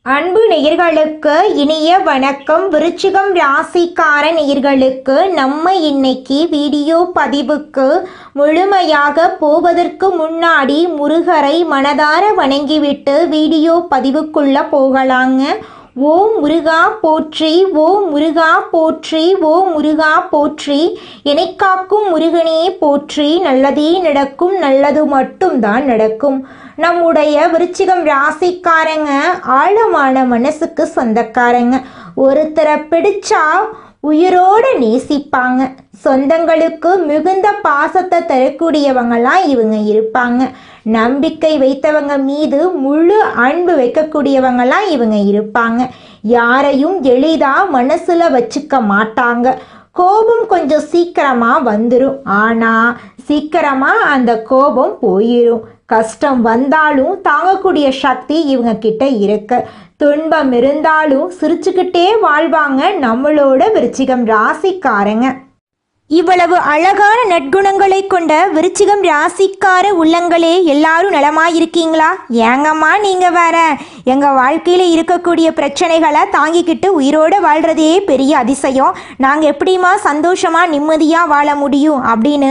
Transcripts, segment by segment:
அன்பு நேயர்களுக்கு இனிய வணக்கம். விருச்சிகம் ராசிக்கார நேயர்களுக்கு நம்ம இன்னைக்கு வீடியோ பதிவுக்கு முழுமையாக போவதற்கு முன்னாடி முருகரை மனதார வணங்கிவிட்டு வீடியோ பதிவுக்குள்ள போகலாங்க. ஓம் முருகா போற்றி, ஓம் முருகா போற்றி, ஓம் முருகா போற்றி, எனைக்காக்கும் முருகனே போற்றி. நல்லதே நடக்கும், நல்லது மட்டும்தான் நடக்கும். நம்முடைய விருச்சிகம் ராசிக்காரங்க ஆழமான மனசுக்கு சொந்தக்காரங்க. ஒருத்தரை பிடிச்சா உயிரோட நேசிப்பாங்க. சொந்தங்களுக்கு மிகுந்த பாசத்தை தரக்கூடியவங்களாம் இவங்க இருப்பாங்க. நம்பிக்கை வைத்தவங்க மீது முழு அன்பு வைக்கக்கூடியவங்களாம் இவங்க இருப்பாங்க. யாரையும் எளிதா மனசுல வச்சுக்க மாட்டாங்க. கோபம் கொஞ்சம் சீக்கிரமா வந்துடும், ஆனா சீக்கிரமா அந்த கோபம் போயிடும். கஷ்டம் வந்தாலும் தாங்கக்கூடிய சக்தி இவங்க கிட்ட இருக்கு. துன்பம் இருந்தாலும் சிரிச்சுக்கிட்டே வாழ்வாங்க நம்மளோட விருச்சிகம் ராசிக்காரங்க. இவ்வளவு அழகான நற்குணங்களை கொண்ட விருச்சிகம் ராசிக்கார உள்ளங்களே, எல்லாரும் நலமாயிருக்கீங்களா? ஏங்கம்மா நீங்கள் வேற, எங்கள் வாழ்க்கையில் இருக்கக்கூடிய பிரச்சனைகளை தாங்கிக்கிட்டு உயிரோடு வாழ்கிறதே பெரிய அதிசயம். நாங்கள் எப்படிமா சந்தோஷமாக நிம்மதியாக வாழ முடியும் அப்படின்னு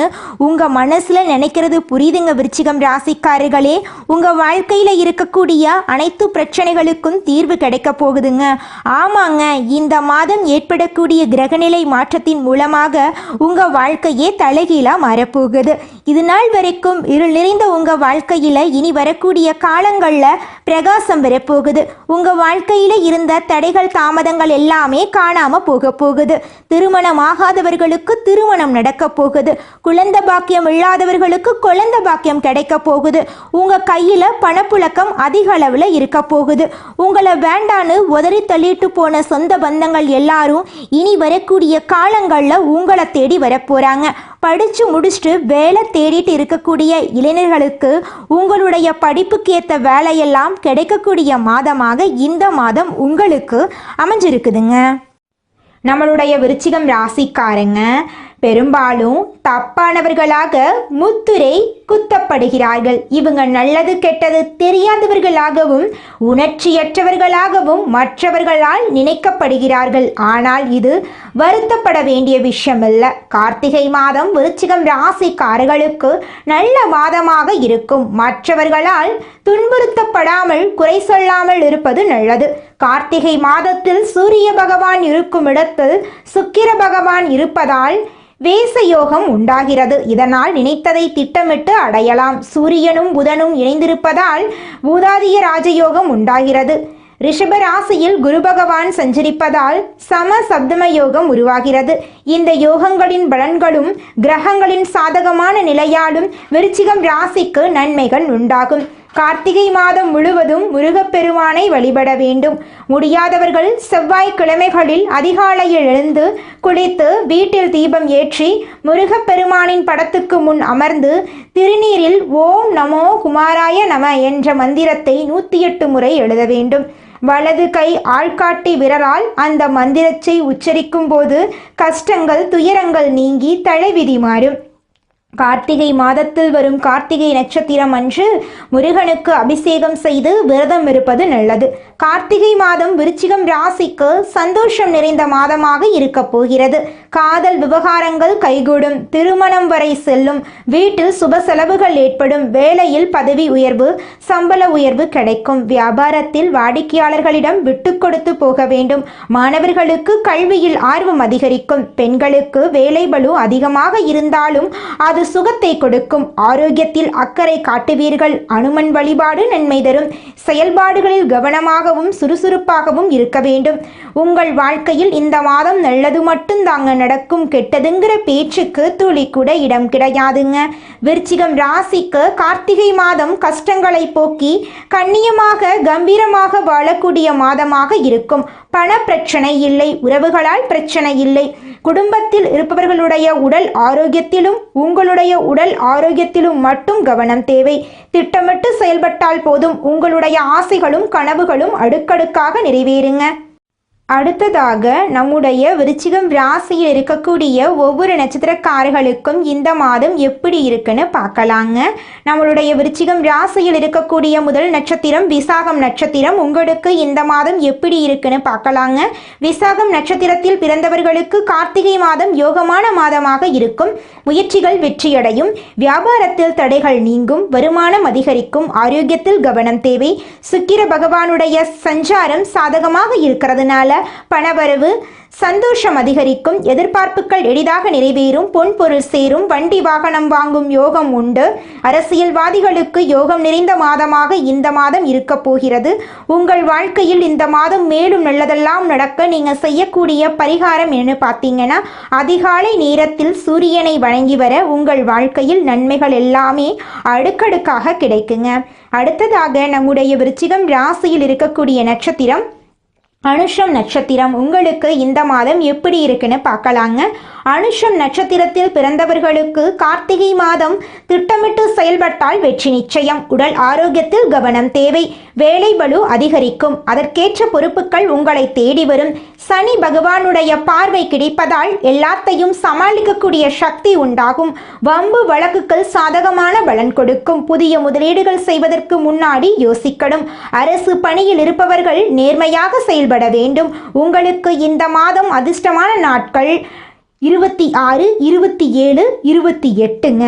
உங்கள் மனசில் நினைக்கிறது புரியுதுங்க விருச்சிகம் ராசிக்காரர்களே. உங்கள் வாழ்க்கையில் இருக்கக்கூடிய அனைத்து பிரச்சனைகளுக்கும் தீர்வு கிடைக்க போகுதுங்க. ஆமாங்க, இந்த மாதம் ஏற்படக்கூடிய கிரகநிலை மாற்றத்தின் மூலமாக உங்கள் வாழ்க்கையே தலைகீழாக மாறப்போகுது. இது நாள் வரைக்கும் இருள் நிறைந்த உங்கள் வாழ்க்கையில் இனி வரக்கூடிய காலங்களில் பிரகாசம் வரப்போகுது. உங்கள் வாழ்க்கையில் இருந்த தடைகள் தாமதங்கள் எல்லாமே காணாமல் போக போகுது. திருமணம் ஆகாதவர்களுக்கு திருமணம் நடக்க போகுது. குழந்தை பாக்கியம் இல்லாதவர்களுக்கு குழந்தை பாக்கியம் கிடைக்க போகுது. உங்கள் கையில் பணப்புழக்கம் அதிக அளவில் இருக்க போகுது. உங்களை வேண்டான்னு உதறி தள்ளிட்டு போன சொந்த பந்தங்கள் எல்லாரும் இனி வரக்கூடிய காலங்களில் உங்களை தேடி வரப்போகிறாங்க. படித்து முடிச்சுட்டு வேலை தேடிட்டு இருக்கக்கூடிய இளைஞர்களுக்கு உங்களுடைய படிப்புக்கு ஏற்ற வேலையெல்லாம் கிடைக்கக்கூடிய மாதமாக இந்த மாதம் உங்களுக்கு அமைஞ்சிருக்குதுங்க. நம்மளுடைய விருச்சிகம் ராசிக்காரங்க பெரும்பாலும் தப்பானவர்களாக முத்திரை குத்தப்படுகிறார்கள். இவங்க நல்லது கெட்டது தெரியாதவர்களாகவும் உணர்ச்சியற்றவர்களாகவும் மற்றவர்களால் நினைக்கப்படுகிறார்கள். ஆனால் இது வருத்தப்பட வேண்டிய விஷயம் இல்லை. கார்த்திகை மாதம் விருச்சிகம் ராசிக்காரர்களுக்கு நல்ல மாதமாக இருக்கும். மற்றவர்களால் துன்புறுத்தப்படாமல் குறை சொல்லாமல் இருப்பது நல்லது. கார்த்திகை மாதத்தில் சூரிய பகவான் இருக்கும் இடத்தில் சுக்கிர பகவான் இருப்பதால் வேசயோகம் உண்டாகிறது. இதனால் நினைத்ததை திட்டமிட்டு அடையலாம். சூரியனும் புதனும் இணைந்திருப்பதால் பூதாதிய ராஜயோகம் உண்டாகிறது. ரிஷப ராசியில் குரு பகவான் சஞ்சரிப்பதால் சம சப்தம யோகம் உருவாகிறது. இந்த யோகங்களின் பலன்களும் கிரகங்களின் சாதகமான நிலையாலும் விருச்சிகம் ராசிக்கு நன்மைகள் உண்டாகும். கார்த்திகை மாதம் முழுவதும் முருகப்பெருமானை வழிபட வேண்டும். முடியாதவர்கள் செவ்வாய்க்கிழமைகளில் அதிகாலையில் எழுந்து குளித்து வீட்டில் தீபம் ஏற்றி முருகப்பெருமானின் படத்துக்கு முன் அமர்ந்து திருநீரில் ஓம் நமோ குமாராய நம என்ற மந்திரத்தை 108 முறை எழுத வேண்டும். வலது கை ஆள்காட்டி விரலால் அந்த மந்திரத்தை உச்சரிக்கும் போது கஷ்டங்கள் துயரங்கள் நீங்கி தலைவிதி மாறும். கார்த்திகை மாதத்தில் வரும் கார்த்திகை நட்சத்திரம் அன்று முருகனுக்கு அபிஷேகம் செய்து விரதம் இருப்பது நல்லது. கார்த்திகை மாதம் விருச்சிகம் ராசிக்கு சந்தோஷம் நிறைந்த மாதமாக இருக்க போகிறது. காதல் விவகாரங்கள் கைகூடும். திருமணம் வரை செல்லும். வீட்டில் சுப செலவுகள் ஏற்படும். வேலையில் பதவி உயர்வு சம்பள உயர்வு கிடைக்கும். வியாபாரத்தில் வாடிக்கையாளர்களிடம் விட்டு கொடுத்து போக வேண்டும். மாணவர்களுக்கு கல்வியில் ஆர்வம் அதிகரிக்கும். பெண்களுக்கு வேலை பளு அதிகமாக இருந்தாலும் அது சுகத்தை கொடுக்கும். ஆரோக்கியத்தில் அக்கறை காட்டுவீர்கள். அனுமன் வழிபாடு நன்மை தரும். செயல்பாடுகளில் கவனமாகவும் சுறுசுறுப்பாகவும் இருக்க வேண்டும். உங்கள் வாழ்க்கையில் இந்த மாதம் நல்லது மட்டும் தாங்க நடக்கும். கெட்டதுங்கிற பேச்சுக்கு துளி கூட இடம் கிடையாதுங்க. விருச்சிகம் ராசிக்கு கார்த்திகை மாதம் கஷ்டங்களை போக்கி கண்ணியமாக கம்பீரமாக வாழக்கூடிய மாதமாக இருக்கும். பண பிரச்சனை இல்லை. உறவுகளால் பிரச்சனை இல்லை. குடும்பத்தில் இருப்பவர்களுடைய உடல் ஆரோக்கியத்திலும் உங்களுடைய உடல் ஆரோக்கியத்திலும் மட்டும் கவனம் தேவை. திட்டமிட்டு செயல்பட்டால் போதும். உங்களுடைய ஆசைகளும் கனவுகளும் அடுக்கடுக்காக நிறைவேறுங்க. அடுத்ததாக நம்முடைய விருச்சிகம் ராசியில் இருக்கக்கூடிய ஒவ்வொரு நட்சத்திரக்காரர்களுக்கும் இந்த மாதம் எப்படி இருக்குன்னு பார்க்கலாங்க. நம்மளுடைய விருச்சிகம் ராசியில் இருக்கக்கூடிய முதல் நட்சத்திரம் விசாகம் நட்சத்திரம். உங்களுக்கு இந்த மாதம் எப்படி இருக்குன்னு பார்க்கலாங்க. விசாகம் நட்சத்திரத்தில் பிறந்தவர்களுக்கு கார்த்திகை மாதம் யோகமான மாதமாக இருக்கும். முயற்சிகள் வெற்றியடையும். வியாபாரத்தில் தடைகள் நீங்கும். வருமானம் அதிகரிக்கும். ஆரோக்கியத்தில் கவனம் தேவை. சுக்கிர பகவானுடைய சஞ்சாரம் சாதகமாக இருக்கிறதுனால பணவரவு சந்தோஷம் அதிகரிக்கும். எதிர்பார்ப்புகள் எளிதாக நிறைவேறும். பொன் பொருள் சேரும். வண்டி வாகனம் வாங்கும் யோகம் உண்டு. அரசியல்வாதிகளுக்கு யோகம் நிறைந்த மாதமாக இந்த மாதம் இருக்க போகிறது. உங்கள் வாழ்க்கையில் இந்த மாதம் மேலும் நல்லதெல்லாம் நடக்க நீங்கள் செய்யக்கூடிய பரிகாரம் என்ன பார்த்தீங்கன்னா, அதிகாலை நேரத்தில் சூரியனை வணங்கி வர உங்கள் வாழ்க்கையில் நன்மைகள் எல்லாமே அடுக்கடுக்காக கிடைக்குங்க. அடுத்ததாக நம்முடைய விருச்சிகம் ராசியில் இருக்கக்கூடிய நட்சத்திரம் அனுஷம் நட்சத்திரம். உங்களுக்கு இந்த மாதம் எப்படி இருக்குன்னு பார்க்கலாங்க. அனுஷம் நட்சத்திரத்தில் பிறந்தவர்களுக்கு கார்த்திகை மாதம் திட்டமிட்டு செயல்பட்டால் வெற்றி நிச்சயம். உடல் ஆரோக்கியத்தில் கவனம் தேவை. வேலை பளு அதிகரிக்கும். அதற்கேற்ற பொறுப்புகள் உங்களை தேடி வரும். சனி பகவானுடைய பார்வை கிடைப்பதால் எல்லாத்தையும் சமாளிக்கக்கூடிய சக்தி உண்டாகும். வம்பு வழக்குகள் சாதகமான பலன் கொடுக்கும். புதிய முதலீடுகள் செய்வதற்கு முன்னாடி யோசிக்கணும். அரசு பணியில் இருப்பவர்கள் நேர்மையாக செயல்பட வேண்டும். உங்களுக்கு இந்த மாதம் அதிர்ஷ்டமான நாட்கள் 26, 27, 28ங்க.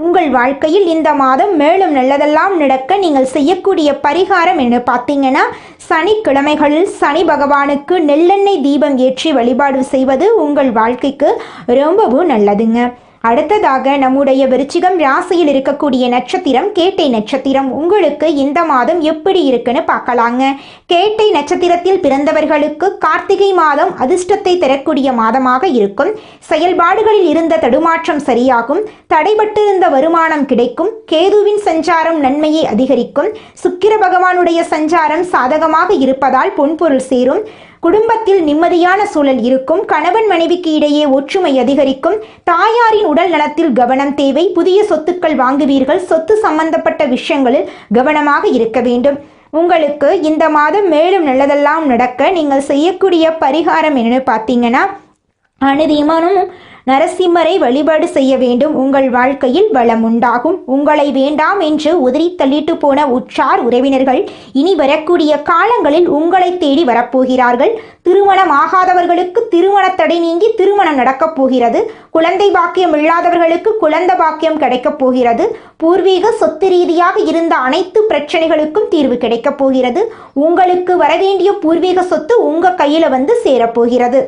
உங்கள் வாழ்க்கையில் இந்த மாதம் மேலும் நல்லதெல்லாம் நடக்க நீங்கள் செய்யக்கூடிய பரிகாரம் என்ன பார்த்தீங்கன்னா, சனிக்கிழமைகளில் சனி பகவானுக்கு நெல்லெண்ணெய் தீபம் ஏற்றி வழிபாடு செய்வது உங்கள் வாழ்க்கைக்கு ரொம்பவும் நல்லதுங்க. அடுத்ததாக நம்முடைய விருச்சிகம் ராசியில் இருக்கக்கூடிய நட்சத்திரம் கேட்டை நட்சத்திரம். உங்களுக்கு இந்த மாதம் எப்படி இருக்குன்னு பார்க்கலாங்க. கேட்டை நட்சத்திரத்தில் பிறந்தவர்களுக்கு கார்த்திகை மாதம் அதிர்ஷ்டத்தை தரக்கூடிய மாதமாக இருக்கும். செயல்பாடுகளில் இருந்த தடுமாற்றம் சரியாகும். தடைபட்டிருந்த வருமானம் கிடைக்கும். கேதுவின் சஞ்சாரம் நன்மையை அதிகரிக்கும். சுக்கிர பகவானுடைய சஞ்சாரம் சாதகமாக இருப்பதால் பொன்பொருள் சேரும். குடும்பத்தில் நிம்மதியான சூழல் இருக்கும். கணவன் மனைவிக்கு இடையே ஒற்றுமை அதிகரிக்கும். தாயாரின் உடல் நலத்தில் கவனம் தேவை. புதிய சொத்துக்கள் வாங்குவீர்கள். சொத்து சம்பந்தப்பட்ட விஷயங்களில் கவனமாக இருக்க வேண்டும். உங்களுக்கு இந்த மாதம் மேலும் நல்லதெல்லாம் நடக்க நீங்கள் செய்யக்கூடிய பரிகாரம் என்னன்னு பார்த்தீங்கன்னா, அனுதினமும் நரசிம்மரை வழிபாடு செய்ய வேண்டும். உங்கள் வாழ்க்கையில் வளம் உண்டாகும். உங்களை வேண்டாம் என்று உதறி தள்ளிட்டு போன உற்றார் உறவினர்கள் இனி வரக்கூடிய காலங்களில் உங்களை தேடி வரப்போகிறார்கள். திருமணம் ஆகாதவர்களுக்கு திருமண தடை நீங்கி திருமணம் நடக்கப் போகிறது. குழந்தை பாக்கியம் இல்லாதவர்களுக்கு குழந்தை பாக்கியம் கிடைக்கப் போகிறது. பூர்வீக சொத்து ரீதியாக இருந்த அனைத்து பிரச்சனைகளுக்கும் தீர்வு கிடைக்கப் போகிறது. உங்களுக்கு வரவேண்டிய பூர்வீக சொத்து உங்க கையில வந்து சேரப்போகிறது.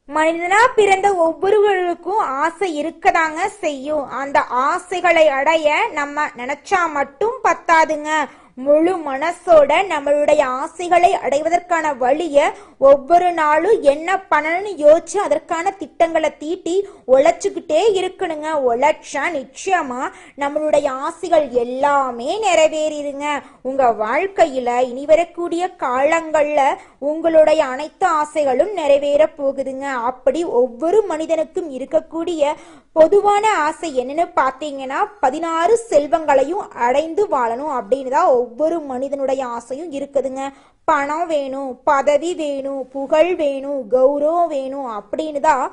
மனிதனா பிறந்த ஒவ்வொருவருக்கும் ஆசை இருக்கதாங்க செய்யும். அந்த ஆசைகளை அடைய நம்ம நினைச்சா மட்டும் பத்தாதுங்க. முழு மனசோட நம்மளுடைய ஆசைகளை அடைவதற்கான வழிய ஒவ்வொரு நாளும் என்ன பண்ணணும்னு யோசிச்சு அதற்கான திட்டங்களை தீட்டி உழைச்சுக்கிட்டே இருக்கணுங்க. உழைச்சா நிச்சயமா நம்மளுடைய ஆசைகள் எல்லாமே நிறைவேறிடுங்க. உங்க வாழ்க்கையில இனி வரக்கூடிய காலங்கள்ல உங்களுடைய அனைத்து ஆசைகளும் நிறைவேற போகுதுங்க. அப்படி ஒவ்வொரு மனிதனுக்கும் இருக்கக்கூடிய பொதுவான ஆசை என்னன்னு பார்த்தீங்கன்னா, 16 செல்வங்களையும் அடைந்து வாழணும் அப்படின்னு தான் ஒவ்வொரு மனிதனுடைய ஆசையும் இருக்குதுங்க. பணம் வேணும், பதவி வேணும், புகழ் வேணும், கௌரவம் வேணும் அப்படின்னு தான்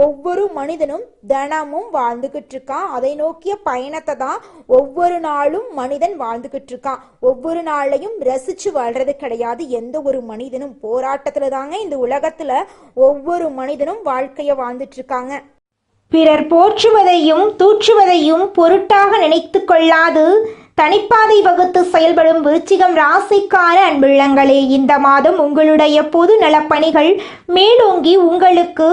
ஒவ்வொரு மனிதனும் தினமும் வாழ்ந்துகிட்டு இருக்கான். அதை நோக்கிய பயணத்தை தான் ஒவ்வொரு நாளும் மனிதன் வாழ்ந்துகிட்டு இருக்கான். ஒவ்வொரு நாளையும் ரசிச்சு வாழ்றது கிடையாது. எந்த ஒரு மனிதனும் போராட்டத்துல தாங்க இந்த உலகத்துல ஒவ்வொரு மனிதனும் வாழ்க்கைய வாழ்ந்துட்டு இருக்காங்க. பிறர் போற்றுவதையும் தூற்றுவதையும் பொருட்டாக நினைத்து கொள்ளாது தனிப்பாதை வகுத்து செயல்படும் விருச்சிகம் ராசிக்கார அன்புள்ளங்களே, இந்த மாதம் உங்களுடைய பொது நலப்பணிகள் மேலோங்கி உங்களுக்கு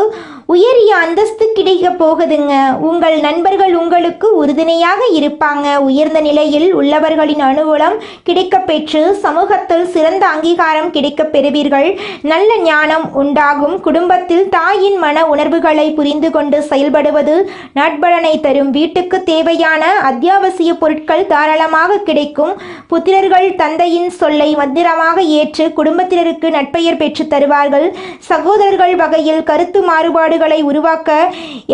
உயரிய அந்தஸ்து கிடைக்க போகுதுங்க. உங்கள் நண்பர்கள் உங்களுக்கு உறுதுணையாக இருப்பாங்க. உயர்ந்த நிலையில் உள்ளவர்களின் அனுகூலம் கிடைக்கப்பெற்று சமூகத்தில் சிறந்த அங்கீகாரம் கிடைக்கப் பெறுவீர்கள். நல்ல ஞானம் உண்டாகும். குடும்பத்தில் தாயின் மன உணர்வுகளை புரிந்து கொண்டு செயல்படுவது நட்பலனை தரும். வீட்டுக்கு தேவையான அத்தியாவசிய பொருட்கள் தாராளமாக தாராளமாக கிடைக்கும். புத்திரர்கள் தந்தையின் சொல்லை மந்திரமாக ஏற்று குடும்பத்தினருக்கு நற்பெயர் பெற்று தருவார்கள். சகோதரர்கள் வகையில் கருத்து மாறுபாடுகளை உருவாக்க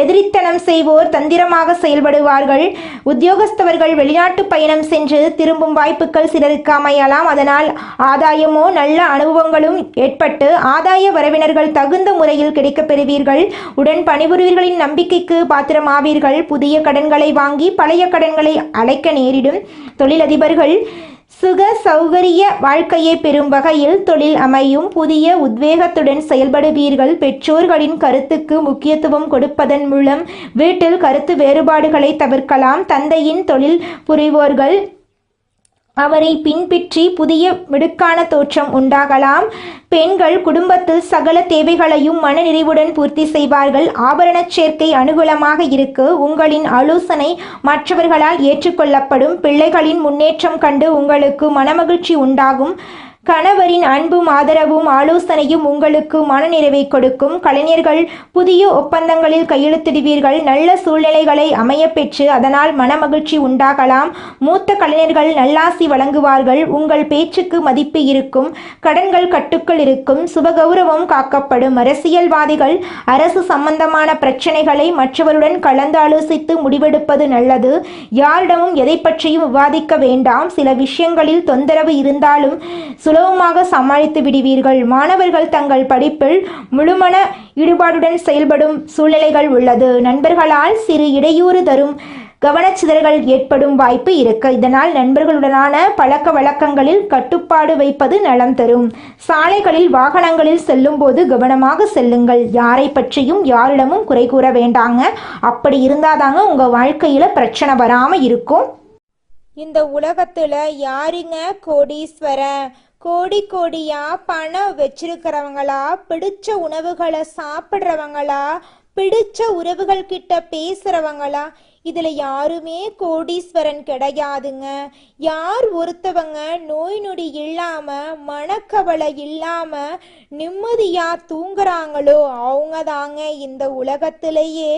எதிரித்தனம் செய்வோர் தந்திரமாக செயல்படுவார்கள். உத்தியோகஸ்தவர்கள் வெளிநாட்டு பயணம் சென்று திரும்பும் வாய்ப்புகள் சிலருக்கு அமையலாம். அதனால் ஆதாயமோ நல்ல அனுபவங்களும் ஏற்பட்டு ஆதாய வரவினர்கள் தகுந்த முறையில் கிடைக்கப் பெறுவீர்கள். உடன் பணிபுரிவர்களின் நம்பிக்கைக்கு பாத்திரமாவீர்கள். புதிய கடன்களை வாங்கி பழைய கடன்களை அடைக்க நேரிடும். தொழிலதிபர்கள் சுக சௌகரிய வாழ்க்கையை பெறும் வகையில் தொழில் அமையும். புதிய உத்வேகத்துடன் செயல்படுவீர்கள். பெற்றோர்களின் கருத்துக்கு முக்கியத்துவம் கொடுப்பதன் மூலம் வீட்டில் கருத்து வேறுபாடுகளை தவிர்க்கலாம். தந்தையின் தொழில் புரிவோர்கள் அவரை பின்பற்றி புதிய மிடுக்கான தோற்றம் உண்டாகலாம். பெண்கள் குடும்பத்தில் சகல தேவைகளையும் மனநிறைவுடன் பூர்த்தி செய்வார்கள். ஆபரண சேர்க்கை அனுகூலமாக இருக்கு. உங்களின் ஆலோசனை மற்றவர்களால் ஏற்றுக்கொள்ளப்படும். பிள்ளைகளின் முன்னேற்றம் கண்டு உங்களுக்கு மனமகிழ்ச்சி உண்டாகும். கணவரின் அன்பும் ஆதரவும் ஆலோசனையும் உங்களுக்கு மனநிறைவை கொடுக்கும். கலைஞர்கள் புதிய ஒப்பந்தங்களில் கையெழுத்திடுவீர்கள். நல்ல சூழ்நிலைகளை அமையப்பெற்று அதனால் மனமகிழ்ச்சி உண்டாகலாம். மூத்த கலைஞர்கள் நல்லாசி வழங்குவார்கள். உங்கள் பேச்சுக்கு மதிப்பு இருக்கும். கடன்கள் கட்டுக்குள் இருக்கும். சுபகௌரவம் காக்கப்படும். அரசியல்வாதிகள் அரசு சம்பந்தமான பிரச்சனைகளை மற்றவருடன் கலந்து ஆலோசித்து முடிவெடுப்பது நல்லது. யாரிடமும் எதை பற்றியும் விவாதிக்க வேண்டாம். சில விஷயங்களில் தொந்தரவு இருந்தாலும் சுலபமாக சமாளித்து விடுவீர்கள். மாணவர்கள் தங்கள் படிப்பில் முழுமன ஈடுபாடுடன் செயல்படும் சூழ்நிலைகள் உள்ளது. நண்பர்களால் சிறு இடையூறு தரும் கவனச்சிதறல் ஏற்படும் வாய்ப்பு இருக்கு. இதனால் நண்பர்களுடனான பழக்க வழக்கங்களில் கட்டுப்பாடு வைப்பது நலம் தரும். சாலைகளில் வாகனங்களில் செல்லும் போது கவனமாக செல்லுங்கள். யாரை பற்றியும் யாரிடமும் குறை கூற வேண்டாங்க. அப்படி இருந்தாதாங்க உங்க வாழ்க்கையில பிரச்சனை வராம இருக்கும். இந்த உலகத்துல யாருங்க கோடீஸ்வரன்? கோடி கோடியா பணம் வச்சிருக்கிறவங்களா, பிடிச்ச உணவுகளை சாப்பிட்றவங்களா, பிடிச்ச உறவுகள் கிட்ட பேசுறவங்களா? இதுல யாருமே கோடீஸ்வரன் கிடையாதுங்க. யார் ஒருத்தவங்க நோய் நொடி இல்லாம மனக்கவலை இல்லாம நிம்மதியா தூங்குறாங்களோ அவங்க தாங்க இந்த உலகத்திலேயே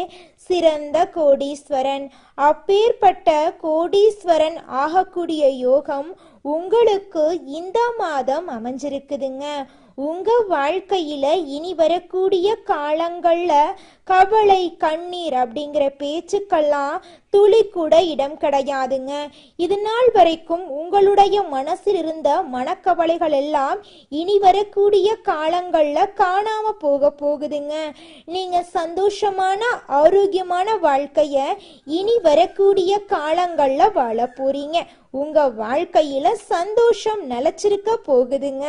சிறந்த கோடீஸ்வரன். அப்பேற்பட்ட கோடீஸ்வரன் ஆகக்கூடிய யோகம் உங்களுக்கு இந்த மாதம் அமைஞ்சிருக்குதுங்க. உங்க வாழ்க்கையில இனி வரக்கூடிய காலங்கள்ல கவலை கண்ணீர் அப்படிங்கிற பேச்சுக்கெல்லாம் துளி கூட இடம் கிடையாதுங்க. இது நாள் வரைக்கும் உங்களுடைய மனசில் இருந்த மனக்கவலைகள் எல்லாம் இனி வரக்கூடிய காலங்கள்ல காணாம போகுதுங்க. நீங்க சந்தோஷமான ஆரோக்கியமான வாழ்க்கைய இனி வரக்கூடிய காலங்கள்ல வாழ போறீங்க. உங்க வாழ்க்கையில சந்தோஷம் நிலைச்சிருக்க போகுதுங்க.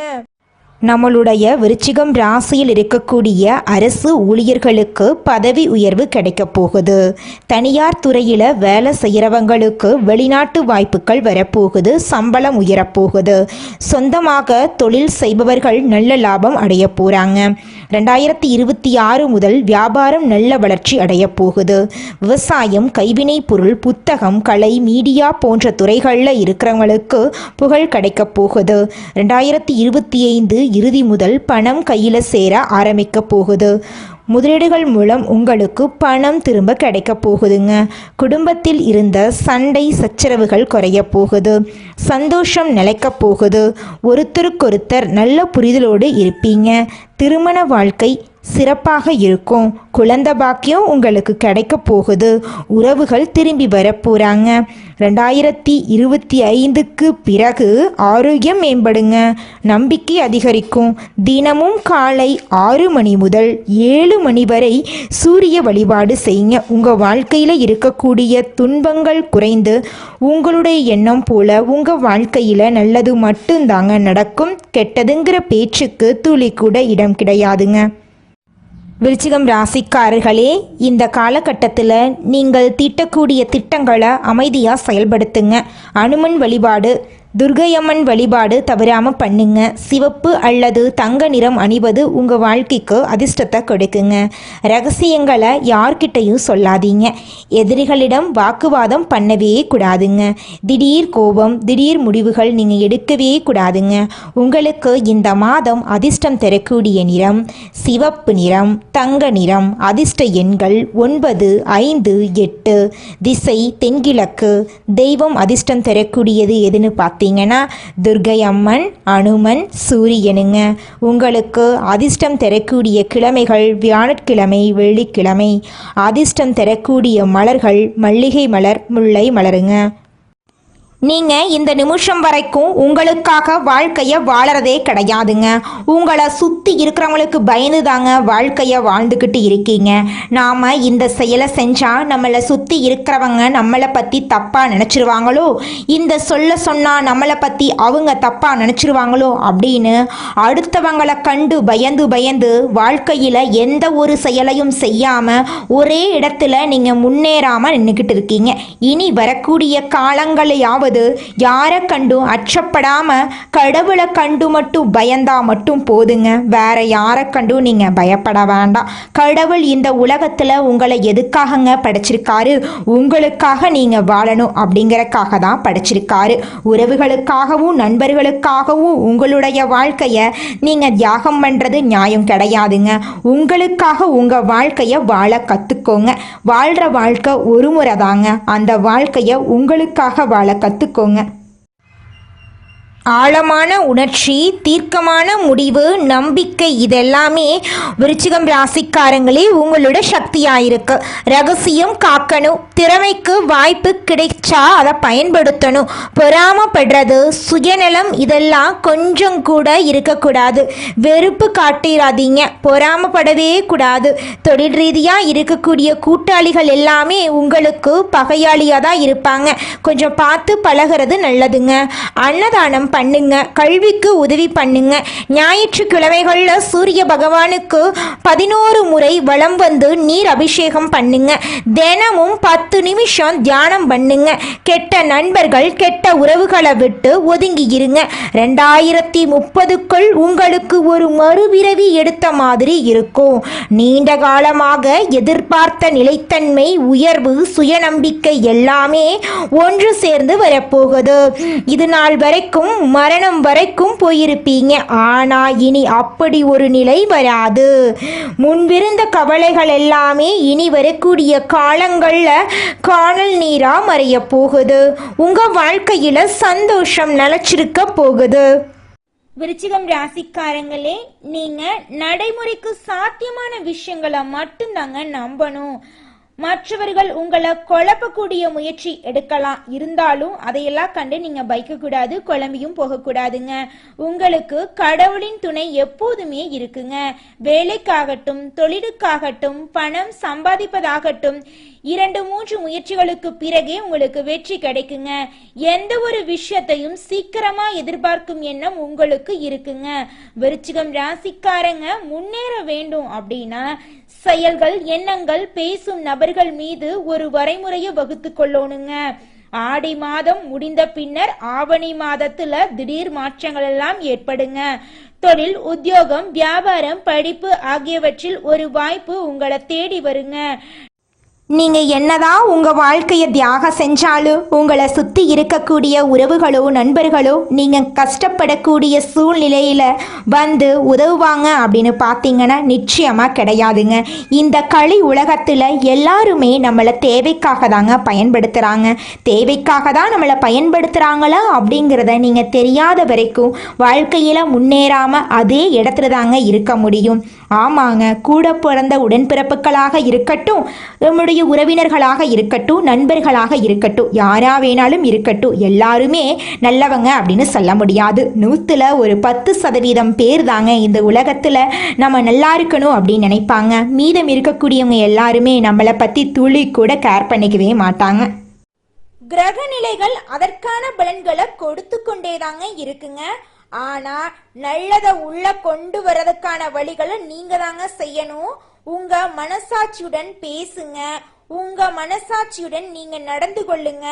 நம்மளுடைய விருச்சிகம் ராசியில் இருக்கக்கூடிய அரசு ஊழியர்களுக்கு பதவி உயர்வு கிடைக்க போகுது. தனியார் துறையில் வேலை செய்கிறவங்களுக்கு வெளிநாட்டு வாய்ப்புகள் வரப்போகுது. சம்பளம் உயரப்போகுது. சொந்தமாக தொழில் செய்பவர்கள் நல்ல லாபம் அடைய போகிறாங்க. 2026 முதல் வியாபாரம் நல்ல வளர்ச்சி அடைய போகுது. விவசாயம், கைவினை பொருள், புத்தகம், கலை, மீடியா போன்ற துறைகளில் இருக்கிறவங்களுக்கு புகழ் கிடைக்க போகுது. 2025 இறுதி முதல் பணம் கையில் சேர ஆரம்பிக்க போகுது. முதலீடுகள் மூலம் உங்களுக்கு பணம் திரும்ப கிடைக்க போகுதுங்க. குடும்பத்தில் இருந்த சண்டை சச்சரவுகள் குறைய போகுது. சந்தோஷம் நிலைக்க போகுது. ஒருத்தருக்கொருத்தர் நல்ல புரிதலோடு இருப்பீங்க. திருமண வாழ்க்கை சிறப்பாக இருக்கும். குழந்தை பாக்கியம் உங்களுக்கு கிடைக்க போகுது. உறவுகள் திரும்பி வரப்போகிறாங்க. 2025க்கு பிறகு ஆரோக்கியம் மேம்படுங்க. நம்பிக்கை அதிகரிக்கும். தினமும் காலை 6 மணி முதல் 7 மணி வரை சூரிய வழிபாடு செய்யுங்க. உங்கள் வாழ்க்கையில் இருக்கக்கூடிய துன்பங்கள் குறைந்து உங்களுடைய எண்ணம் போல உங்கள் வாழ்க்கையில் நல்லது மட்டும்தாங்க நடக்கும். கெட்டதுங்கிற பேச்சுக்கு துளி கூட இடம் கிடையாதுங்க. விருச்சிகம் ராசிக்காரர்களே, இந்த காலகட்டத்தில் நீங்கள் தீட்டக்கூடிய திட்டங்களை அமைதியாக செயல்படுத்துங்க. அனுமன் வழிபாடு துர்க்கையம்மன் வழிபாடு தவறாமல் பண்ணுங்க. சிவப்பு அல்லது தங்க நிறம் அணிவது உங்கள் வாழ்க்கைக்கு அதிர்ஷ்டத்தை கொடுக்குங்க. ரகசியங்களை யார்கிட்டையும் சொல்லாதீங்க. எதிரிகளிடம் வாக்குவாதம் பண்ணவே கூடாதுங்க. திடீர் கோபம், திடீர் முடிவுகள் நீங்கள் எடுக்கவே கூடாதுங்க. உங்களுக்கு இந்த மாதம் அதிர்ஷ்டம் தரக்கூடிய நிறம் சிவப்பு நிறம், தங்க நிறம். அதிர்ஷ்ட எண்கள் 9, 5, 8. திசை தென்கிழக்கு. தெய்வம் அதிர்ஷ்டம் தரக்கூடியது எதுன்னு பார்த்தீங்கன்னா துர்க்கை அம்மன், அனுமன், சூரியனுங்க. உங்களுக்கு அதிர்ஷ்டம் தரக்கூடிய கிழமைகள் வியாழக்கிழமை, வெள்ளிக்கிழமை. அதிர்ஷ்டம் தரக்கூடிய மலர்கள் மல்லிகை மலர், முல்லை மலருங்க. நீங்கள் இந்த நிமிஷம் வரைக்கும் உங்களுக்காக வாழ்க்கையை வாழறதே கிடையாதுங்க. உங்களை சுற்றி இருக்கிறவங்களுக்கு பயந்து தாங்க வாழ்க்கையை வாழ்ந்துக்கிட்டு இருக்கீங்க. நாம் இந்த செயலை செஞ்சால் நம்மளை சுற்றி இருக்கிறவங்க நம்மளை பற்றி தப்பாக நினச்சிருவாங்களோ, இந்த சொன்னால் நம்மளை பற்றி அவங்க தப்பாக நினச்சிருவாங்களோ அப்படின்னு அடுத்தவங்களை கண்டு பயந்து வாழ்க்கையில் எந்த ஒரு செயலையும் செய்யாமல் ஒரே இடத்துல நீங்கள் முன்னேறாமல் நின்றுக்கிட்டு இருக்கீங்க. இனி வரக்கூடிய காலங்களையாவது யாரை கண்டும் அச்சப்படாம கடவுளை கண்டு மட்டும் பயந்தா மட்டும் போதுங்க. வேற யாரை கண்டும் நீங்க பயப்பட வேண்டாம். கடவுள் இந்த உலகத்துல உங்களை எதுக்காகங்க படைச்சிருக்காரு? உங்களுக்காக நீங்க வாழணும் அப்படிங்கறக்காக தான் படைச்சிருக்காரு. உறவுகளுக்காகவும் நண்பர்களுக்காகவும் உங்களுடைய வாழ்க்கைய நீங்க தியாகம் பண்றது நியாயம் கிடையாதுங்க. உங்களுக்காக உங்க வாழ்க்கைய வாழ கத்துக்கோங்க. வாழ்ற வாழ்க்கை ஒரு முறை தாங்க. அந்த வாழ்க்கைய உங்களுக்காக வாழ கத்துக்கோங்க. ஆழமான உணர்ச்சி, தீர்க்கமான முடிவு, நம்பிக்கை, இதெல்லாமே விருச்சிகம் ராசிக்காரங்களே உங்களோட சக்தியாயிருக்கு. ரகசியம் காக்கணும். திறமைக்கு வாய்ப்பு கிடைச்சா அதை பயன்படுத்தணும். பொறாமப்படுறது, சுயநலம், இதெல்லாம் கொஞ்சம் கூட இருக்கக்கூடாது. வெறுப்பு காட்டிடாதீங்க. பொறாமப்படவே கூடாது. தொழில் ரீதியாக இருக்கக்கூடிய கூட்டாளிகள் எல்லாமே உங்களுக்கு பகையாளியாக தான் இருப்பாங்க. கொஞ்சம் பார்த்து பழகிறது நல்லதுங்க. அன்னதானம் பண்ணுங்க. கல்விக்கு உதவி பண்ணுங்க. ஞாயிற்றுக்கிழமைகளில் சூரிய பகவானுக்கு 11 முறை வலம் வந்து நீர் அபிஷேகம் பண்ணுங்க. தினமும் 10 நிமிஷம் தியானம் பண்ணுங்க. கெட்ட நண்பர்கள், கெட்ட உறவுகளை விட்டு ஒதுங்கி இருங்க. 2030க்குள் உங்களுக்கு ஒரு மறுபிறவி எடுத்த மாதிரி இருக்கும். நீண்ட காலமாக எதிர்பார்த்த நிலைத்தன்மை, உயர்வு, சுயநம்பிக்கை எல்லாமே ஒன்று சேர்ந்து வரப்போகுது. இது நாள் வரைக்கும் மரணம் வரைக்கும் போயிருப்பீங்க. ஆனா இனி அப்படி ஒரு நிலை வராது. முன்பிருந்த கவலைகள் எல்லாமே இனி வரக்கூடிய காலங்கள்ல காணல் நீரா மறைய போகுது. உங்க வாழ்க்கையில சந்தோஷம் நிலைச்சிருக்க போகுது. விருச்சிகம் ராசிக்காரங்களே, நீங்க நடைமுறைக்கு சாத்தியமான விஷயங்களை மட்டும்தாங்க நம்பணும். மற்றவர்கள் உங்களை குழப்பக்கூடிய முயற்சி எடுக்கலாம். இருந்தாலும் அதையெல்லாம் கண்டு நீங்க பயக்கக்கூடாது, குழம்பியும் போகக்கூடாதுங்க. உங்களுக்கு கடவுளின் துணை எப்போதுமே இருக்குங்க. வேலைக்காகட்டும், தொழிலுக்காகட்டும், பணம் சம்பாதிப்பதாகட்டும், 2-3 முயற்சிகளுக்கு பிறகே உங்களுக்கு வெற்றி கிடைக்குங்க. எந்த ஒரு விஷயத்தையும் சீக்கிரமா எதிர்பார்க்கும் எண்ணம் உங்களுக்கு இருக்குங்க. விருச்சிகம் ராசிக்காரங்க முன்னேற வேண்டும் அப்படின்னா செயல்கள், எண்ணங்கள், பேசும் நபர்கள் மீது ஒரு வரைமுறையை வகுத்து கொள்ளணுங்க. ஆடி மாதம் முடிந்த பின்னர் ஆவணி மாதத்துல திடீர் மாற்றங்கள் எல்லாம் ஏற்படுங்க. தொழில், உத்தியோகம், வியாபாரம், படிப்பு ஆகியவற்றில் ஒரு வாய்ப்பு உங்களை தேடி வருங்க. நீங்கள் என்னதான் உங்கள் வாழ்க்கையை தியாகம் செஞ்சாலும் உங்களை சுற்றி இருக்கக்கூடிய உறவுகளோ நண்பர்களோ நீங்கள் கஷ்டப்படக்கூடிய சூழ்நிலையில் வந்து உதவுவாங்க அப்படின்னு பார்த்தீங்கன்னா நிச்சயமாக கிடையாதுங்க. இந்த களி உலகத்தில் எல்லாருமே நம்மளை தேவைக்காக தாங்க பயன்படுத்துகிறாங்க. தேவைக்காக தான் நம்மளை பயன்படுத்துகிறாங்களா அப்படிங்கிறத நீங்கள் தெரியாத வரைக்கும் வாழ்க்கையில் முன்னேறாமல் அதே இடத்துல தாங்க இருக்க முடியும். ஆமாங்க, கூட பிறந்த உடன்பிறப்புகளாக இருக்கட்டும், நம்முடைய உறவினர்களாக இருக்கட்டும், நண்பர்களாக இருக்கட்டும், யாரா வேணாலும் இருக்கட்டும், எல்லாருமே நல்லவங்க அப்படின்னு சொல்ல முடியாது. 100ல் ஒரு 10% பேர் தாங்க இந்த உலகத்தில் நம்ம நல்லா இருக்கணும் அப்படின்னு நினைப்பாங்க. மீதம் இருக்கக்கூடியவங்க எல்லாருமே நம்மளை பற்றி துளி கூட கேர் பண்ணிக்கவே மாட்டாங்க. கிரக நிலைகள் அதற்கான பலன்களை கொடுத்து கொண்டேதாங்க இருக்குங்க. ஆனா நல்லதை உள்ள கொண்டு வரதுக்கான வழிகளை நீங்க தாங்க செய்யணும். உங்க மனசாட்சியுடன் பேசுங்க, உங்க மனசாட்சியுடன் நீங்க நடந்து கொள்ளுங்க.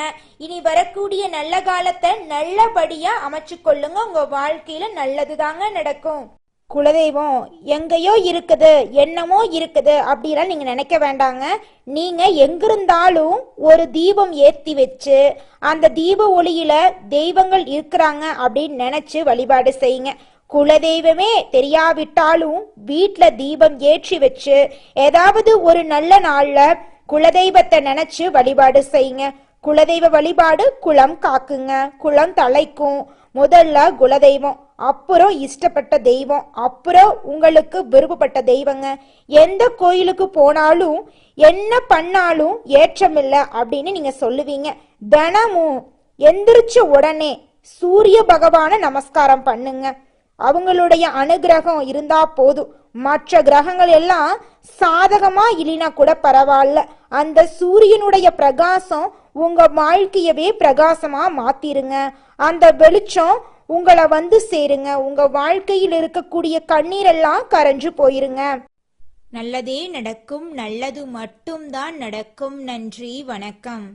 இனி வரக்கூடிய நல்ல காலத்தை நல்லபடியா அமைச்சு கொள்ளுங்க. உங்க வாழ்க்கையில நல்லதுதாங்க நடக்கும். குலதெய்வம் எங்கேயோ இருக்குது, என்னமோ இருக்குது அப்படிலாம் நீங்க நினைக்க வேண்டாங்க. நீங்க எங்கிருந்தாலும் ஒரு தீபம் ஏத்தி வச்சு அந்த தீப ஒளியில தெய்வங்கள் இருக்கிறாங்க அப்படின்னு நினைச்சு வழிபாடு செய்யுங்க. குலதெய்வமே தெரியாவிட்டாலும் வீட்டுல தீபம் ஏற்றி வச்சு ஏதாவது ஒரு நல்ல நாள்ல குலதெய்வத்தை நினைச்சு வழிபாடு செய்யுங்க. குலதெய்வ வழிபாடு குலம் காக்குங்க, குலம் தலைக்கும். முதல்ல குலதெய்வம், அப்புறம் இஷ்டப்பட்ட தெய்வம், அப்புறம் உங்களுக்கு விருப்பப்பட்ட தெய்வங்க. எந்த கோயிலுக்கு போனாலும் என்ன பண்ணாலும் ஏற்றமில்லை அப்படின்னு நீங்க சொல்லுவீங்க. தினமும் எந்திரிச்ச உடனே சூரிய பகவான நமஸ்காரம் பண்ணுங்க. அவங்களுடைய அனுகிரகம் இருந்தா போதும். மற்ற கிரகங்கள் எல்லாம் சாதகமா இல்லைனா கூட பரவாயில்ல, அந்த சூரியனுடைய பிரகாசம் உங்க வாழ்க்கையவே பிரகாசமா மாத்திருங்க. அந்த வெளிச்சம் உங்களை வந்து சேருங்க. உங்க வாழ்க்கையில் இருக்கக்கூடிய கண்ணீரெல்லாம் கரைஞ்சு போயிருங்க. நல்லதே நடக்கும், நல்லது மட்டும்தான் நடக்கும். நன்றி, வணக்கம்.